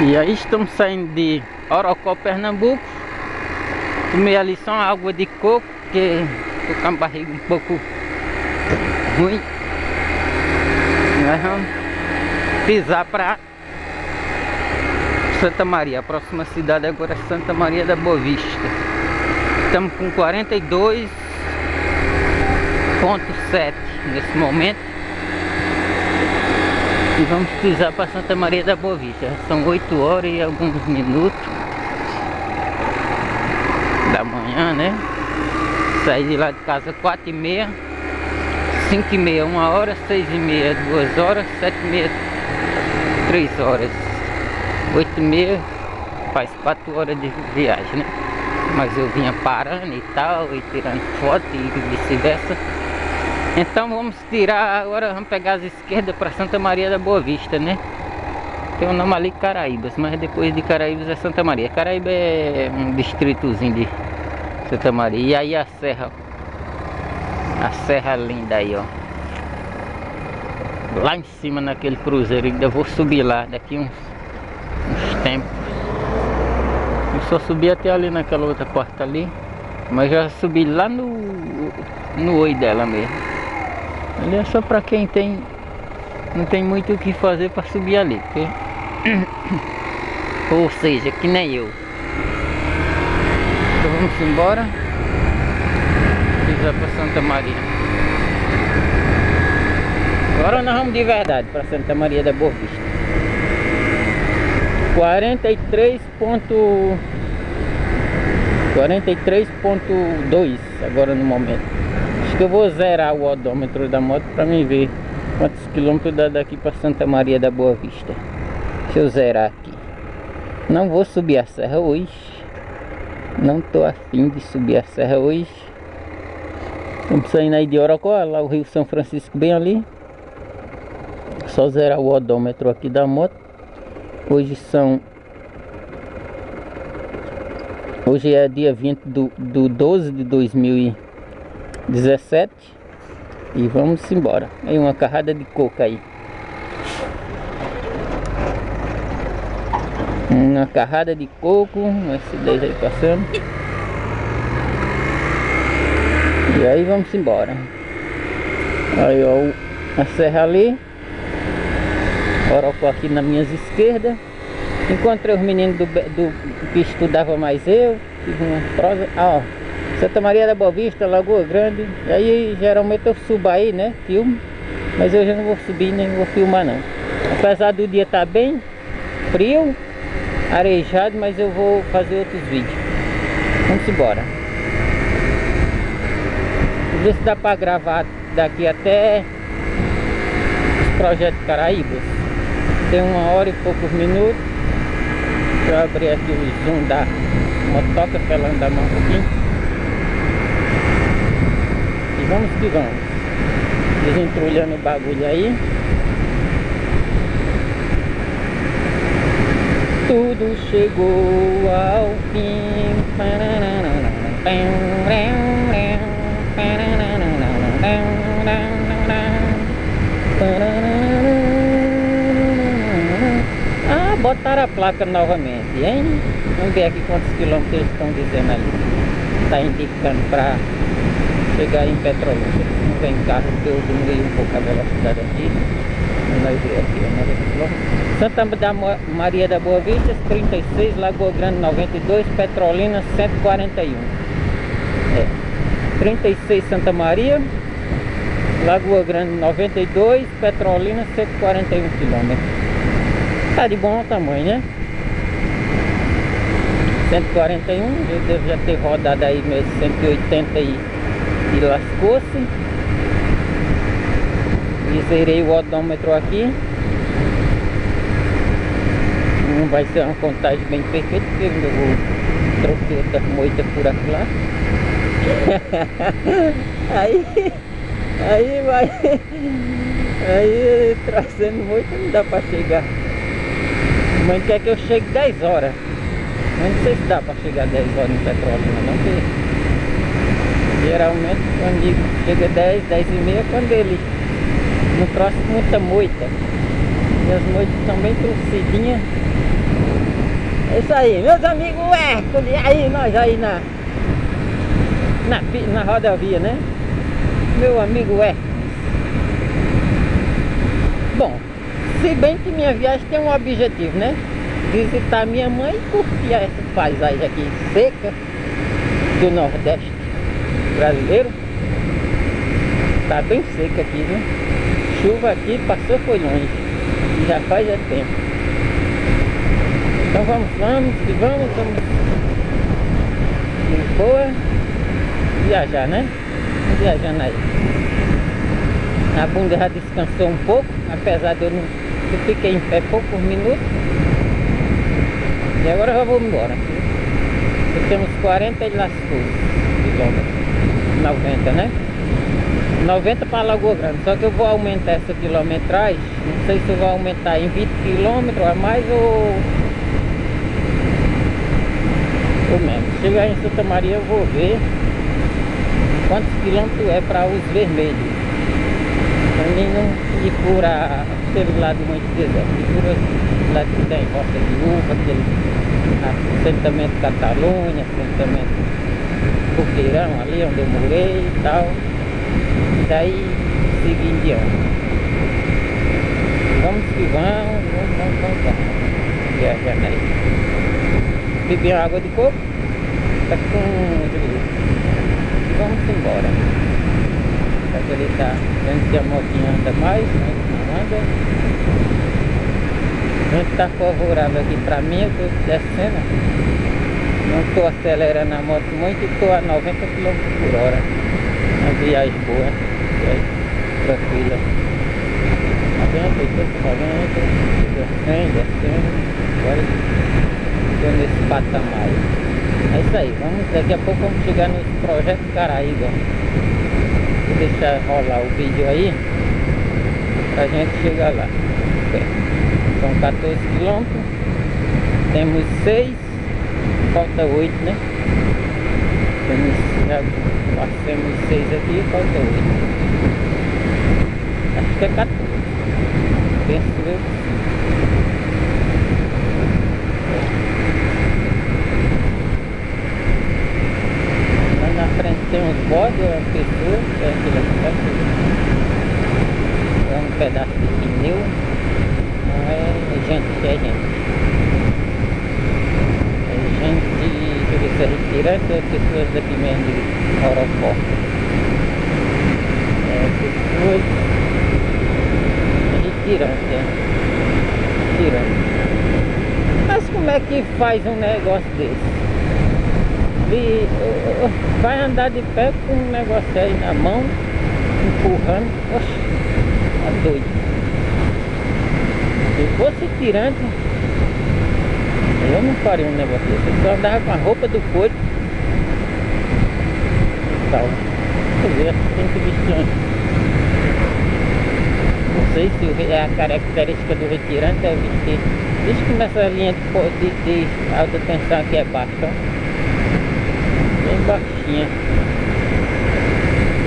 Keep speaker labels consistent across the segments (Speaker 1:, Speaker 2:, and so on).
Speaker 1: E aí estamos saindo de Orocó, Pernambuco. Tomei ali só uma água de coco, porque tô com a barriga um pouco ruim. Nós vamos pisar para Santa Maria. A próxima cidade agora é Santa Maria da Boa Vista. Estamos com 42,7 nesse momento. E vamos pisar para Santa Maria da Boa Vista. São 8 horas e alguns minutos da manhã, né? Saí de lá de casa 4h30, 5h30, 1 hora, 6h30, 2 horas, 7h30, 3 horas, 8h30, faz 4 horas de viagem, né? Mas eu vinha parando e tal, e tirando foto e vice-versa. Então vamos tirar agora, vamos pegar as esquerdas para Santa Maria da Boa Vista, né? Tem o nome ali Caraíbas, mas depois de Caraíbas é Santa Maria. Caraíba é um distritozinho de Santa Maria. E aí a serra linda aí, ó. Lá em cima naquele cruzeiro, ainda vou subir lá daqui uns tempos. Eu só subi até ali naquela outra porta ali, mas já subi lá no oi dela mesmo. Ali é só pra quem não tem muito o que fazer pra subir ali, porque... ou seja, que nem eu. Então vamos embora, pisar pra Santa Maria. Agora nós vamos de verdade pra Santa Maria da Boa Vista. 43,2 agora no momento. Acho que eu vou zerar o odômetro da moto para mim ver quantos quilômetros dá daqui para Santa Maria da Boa Vista. Deixa eu zerar aqui. Não vou subir a serra hoje. Não tô afim de subir a serra hoje. Estamos saindo aí de Orocó, lá o Rio São Francisco bem ali. Só zerar o odômetro aqui da moto. Hoje é dia 20 do 12 de 2017. E vamos embora. Aí uma carrada de coco aí. Uma carrada de coco. Esse 10 aí passando. E aí vamos embora. Aí ó, a serra ali. Orocó aqui nas minhas esquerdas. Encontrei os meninos que estudava mais eu. Fiz uma prosa. Ah, ó, Santa Maria da Boa Vista, Lagoa Grande. E aí geralmente eu subo aí, né? Filmo. Mas eu já não vou subir nem vou filmar não. Apesar do dia estar bem frio, arejado, mas eu vou fazer outros vídeos. Vamos embora. Vamos ver se dá para gravar daqui até os projetos Caraíbas. Tem 1 hora e poucos minutos. Deixa eu abrir aqui o zoom da motoca para ela andar mais um pouquinho. E vamos que vamos. Desentrulhando o bagulho aí. Tudo chegou ao fim. Ah, botaram a placa novamente, hein? Vamos ver aqui quantos quilômetros eles estão dizendo ali. Está indicando para chegar em Petrolina. Não vem carro, porque eu diminuí um pouco a velocidade aqui. Nós ver aqui, 90 km. Santa Maria da Boa Vista 36, Lagoa Grande 92, Petrolina 141. 36 Santa Maria, Lagoa Grande 92, Petrolina 141 km. Tá de bom tamanho, né? 141, eu devo já ter rodado aí meus 180 e lascou-se. E zerei o odômetro aqui. Não vai ser uma contagem bem perfeita, porque eu vou troquei outra moita por aqui lá. aí vai. Aí trazendo moita não dá pra chegar. Mãe quer que eu chegue 10 horas. Mas não sei se dá pra chegar 10 horas no Petrolina, não, porque geralmente quando chega 10, 10h30, quando ele não trouxe muita moita. E as moitas são bem crescidinhas. É isso aí, meus amigos Hércules, aí nós aí na rodovia, né? Meu amigo Hércules. Bom, se bem que minha viagem tem um objetivo, né? Visitar minha mãe e curtir essa paisagem aqui seca do Nordeste brasileiro. Tá bem seca aqui, viu? Chuva aqui passou, foi longe. E já faz tempo. Então vamos de boa viajar, né? Viajando aí. A bunda já descansou um pouco, apesar de eu fiquei em pé poucos minutos. E agora eu já vou embora. Temos 40 e lascou quilômetros, 90, né? 90 para Lagoa Grande, só que eu vou aumentar essa quilometragem. Não sei se eu vou aumentar em 20 km a mais ou menos. Chegar em Santa Maria eu vou ver quantos quilômetros é para os vermelhos. Pra mim não ir por aquele lado muito deserto, ir por lado que tem roça de uva, aquele assentamento Catalunha, assentamento Coqueirão, ali onde eu morei e tal. E daí seguir em diante. Vamos que vamos viajando aí. Bebi uma água de coco, tá com... Vamos embora. Ele tá vendo se a motinha anda mais, né? Não anda. A gente tá favorável aqui pra mim, eu tô descendo. Não tô acelerando a moto muito e tô a 90 km por hora. Uma viagem boa, viagem tranquila. 90, 80, 90, descendo. Agora tô nesse patamar. É isso aí, daqui a pouco vamos chegar no Projeto Caraíba. Vou deixar rolar o vídeo aí pra gente chegar lá. São 14 km. Temos 6, falta 8, né? Já passamos 6 aqui, falta 8. Acho que é 14. Penso eu. Na frente tem uns bodes, uma pessoa, é um pedaço de pneu, não é gente, é gente. É gente, deixa eu ver se é retirante ou pessoas daqui mesmo de orocó. É pessoas retirante, retirante. Mas como é que faz um negócio desse? E vai andar de pé com um negócio aí na mão, empurrando. Oxe, tá doido. Se fosse tirante, eu não faria um negócio desse. Eu só andava com a roupa do corpo e tal. Deixa eu ver, tem que vestir. Não sei se é a característica do retirante é vestir. Deixa que nessa linha de alta tensão aqui é baixa, ó. Bem baixinha.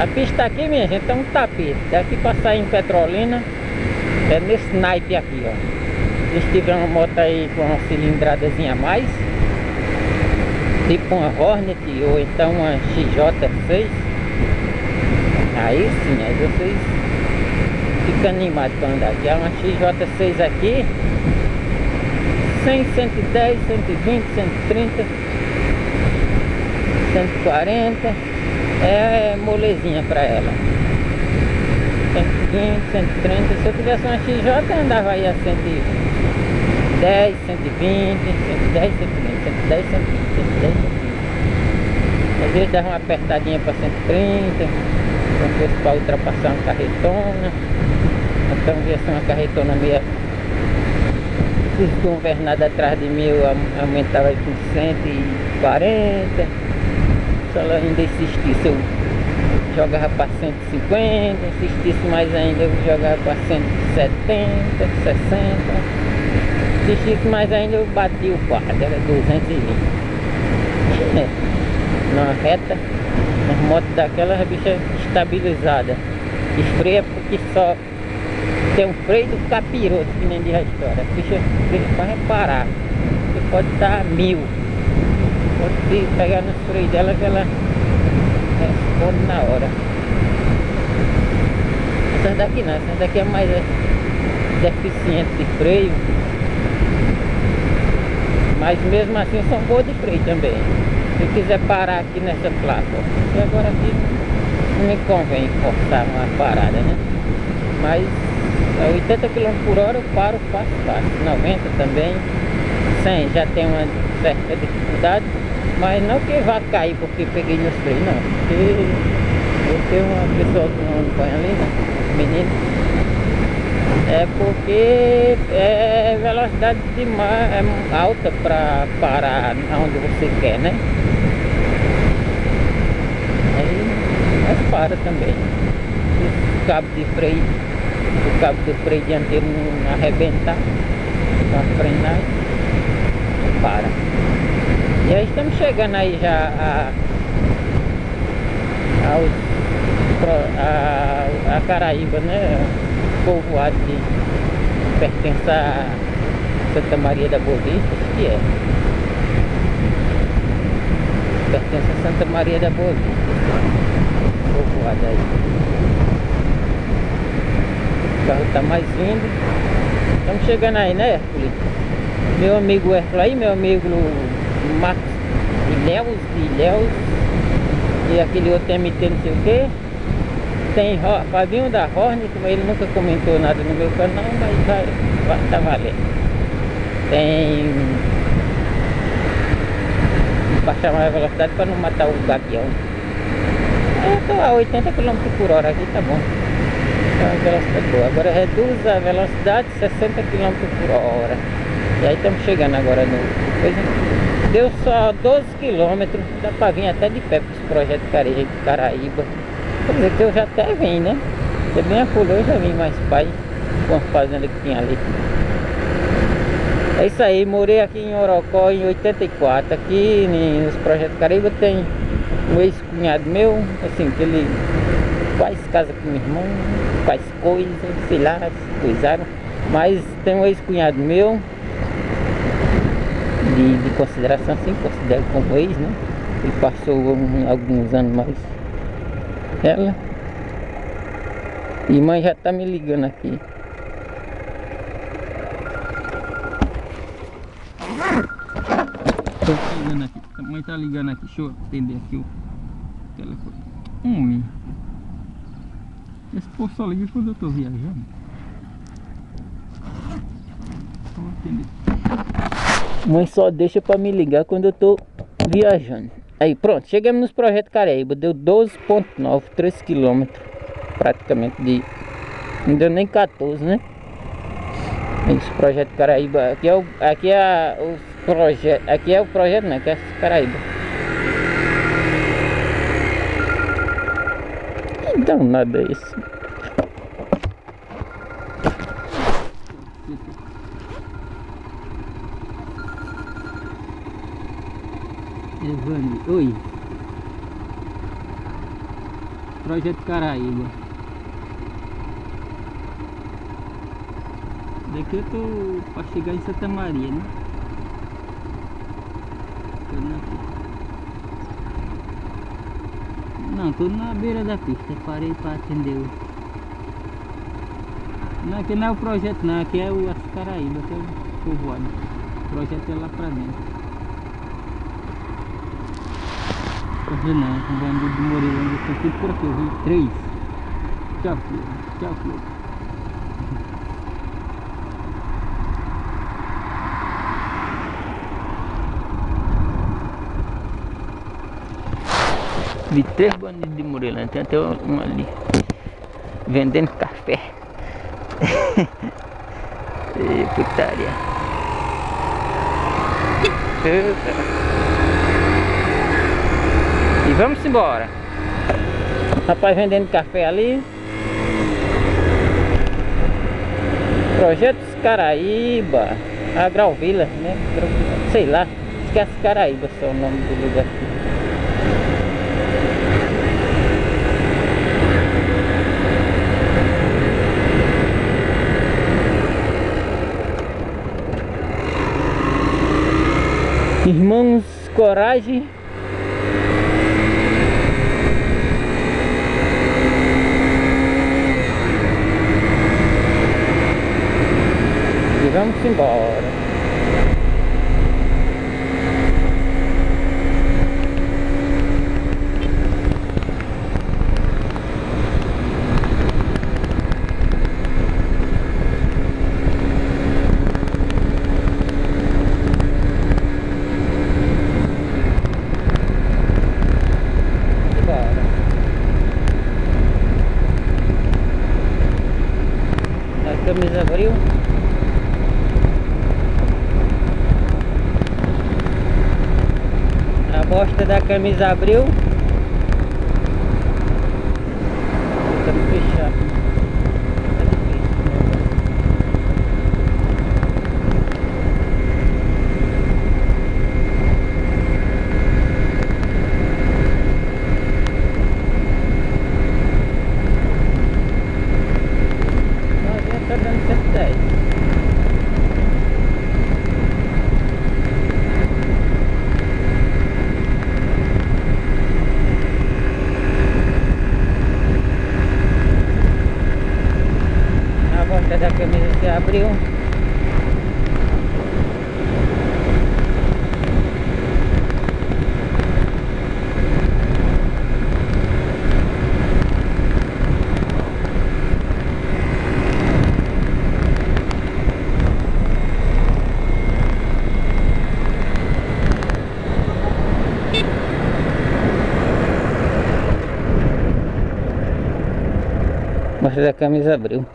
Speaker 1: A pista aqui, minha gente, é um tapete. Daqui pra sair em Petrolina é nesse naipe aqui, ó. Se tiver uma moto aí com uma cilindradazinha a mais, tipo uma Hornet ou então uma XJ6, aí sim, aí vocês ficam animados pra andar aqui. É uma XJ6 aqui 100, 110, 120, 130, 140, é molezinha pra ela. 120, 130, se eu tivesse uma XJ eu andava aí a 110, 120, 110, 120, 110, 120, 110, 120. Às vezes dava uma apertadinha para 130, quando fosse para ultrapassar uma carretona. Então viesse uma carretona meio desgovernada atrás de mim, eu aumentava com 140. Se ela ainda insistisse, eu jogava para 150, insistisse mais ainda, eu jogava para 170, 60. Insistisse mais ainda, eu bati o quadro, era 220. Numa reta, uma moto daquela, a bicha estabilizada. Esfreia porque só tem um freio do capiroto, que nem diz a história. A bicha para reparar. pode estar 1000. Pode pegar nos freios dela que ela responde na hora. Essas daqui não, essas daqui é mais deficiente de freio. Mas mesmo assim são boas de freio também. Se eu quiser parar aqui nessa placa, ó, e agora aqui não me convém forçar uma parada, né? Mas a 80 km por hora eu paro fácil, 90 também, 100 já tem uma certa dificuldade, mas não que vá cair porque peguei nos freios, não. Porque eu tenho uma pessoa que não acompanha ali, né? Menino. É porque é velocidade demais, é alta para parar onde você quer, né? Aí, mas para também. O cabo de freio, o cabo do freio dianteiro não arrebentar, para frenar, para. E aí estamos chegando aí já a Caraíba, né? Povoado que pertence a Santa Maria da Boa Vista, que é. Pertence a Santa Maria da Boa Vista. Povoado aí. O carro tá mais vindo. Estamos chegando aí, né, Hércules? Meu amigo Hércules aí, meu amigo Marcos Ilhéus. E aquele outro MT não sei o que. Tem Fabinho da Horn, como ele nunca comentou nada no meu canal, mas vai tá valendo. Tem baixar mais a velocidade para não matar o gavião. Eu tô a 80 km por hora aqui, tá bom. Tá uma velocidade boa. Agora reduz a velocidade 60 km por hora. E aí estamos chegando agora no coisa. Deu só 12 km, dá para vir até de pé para esse projeto Caraíba. Quer dizer que eu já até vim, né? Você bem acolheu, eu já vim mais pai com as fazendas que tinha ali. É isso aí, morei aqui em Orocó em 84. Aqui nos projetos Caraíba tem um ex-cunhado meu, assim, que ele faz casa com meu irmão, faz coisas, sei lá, coisaram. Mas tem um ex-cunhado meu, de consideração, assim, considero como ex, né? Ele passou alguns anos mais. Ela e mãe já tá me ligando aqui. Tô ligando aqui, a mãe tá ligando aqui. Deixa eu atender aqui o telefone. Esse povo só liga quando eu tô viajando. Vou atender. Mãe só deixa pra me ligar quando eu tô viajando. Aí pronto, chegamos nos projetos Caraíba. Deu 12,9, 3 km praticamente de... Não deu nem 14, né? Esse projeto Caraíba. Aqui é o projeto. Aqui é o projeto, não, aqui é Caraíba. Então nada é isso. Evandro, oi. Projeto Caraíba. Daqui eu tô pra chegar em Santa Maria, né? Não, tô na beira da pista. Parei pra atender o... Não, aqui não é o projeto não, aqui é o Caraíba, que é o povoado. O projeto é lá pra dentro. Não, com bandido de Moreira, eu tô por aqui, eu vi 3. Tchau, filho. Tchau, filho. Vi 3 bandidos de Moreira, tem até um ali vendendo café. E putaria. E vamos embora. Rapaz vendendo café ali. Projetos Caraíba, Agrovila, né? Sei lá, esquece Caraíba só o nome do lugar aqui. Irmãos, coragem. E vamos embora. A camisa abriu. A bosta da camisa abriu. Tem que fechar. Tá difícil. Tá dando 110. A volta da camisa se abriu. Mostra da camisa abriu.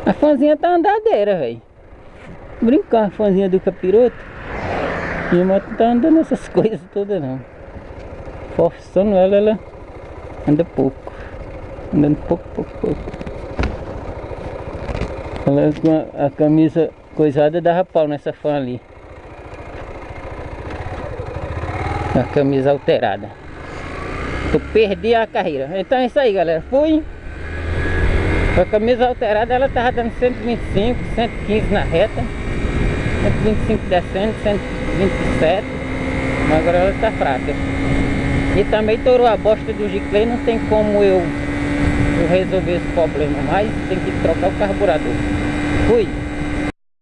Speaker 1: A fãzinha tá andadeira, velho. Brincar, a fãzinha do capiroto. Minha moto não tá andando essas coisas todas não. Forçando ela anda pouco. Andando pouco. Ela com a camisa coisada dava pau nessa fã ali. A camisa alterada. Eu perdi a carreira. Então é isso aí, galera. Fui. Com a camisa alterada, ela tava dando 125, 115 na reta. 125 descendo, 127. Mas agora ela tá fraca. E também torou a bosta do giclê. Não tem como eu resolver esse problema mais. Tem que trocar o carburador. Fui.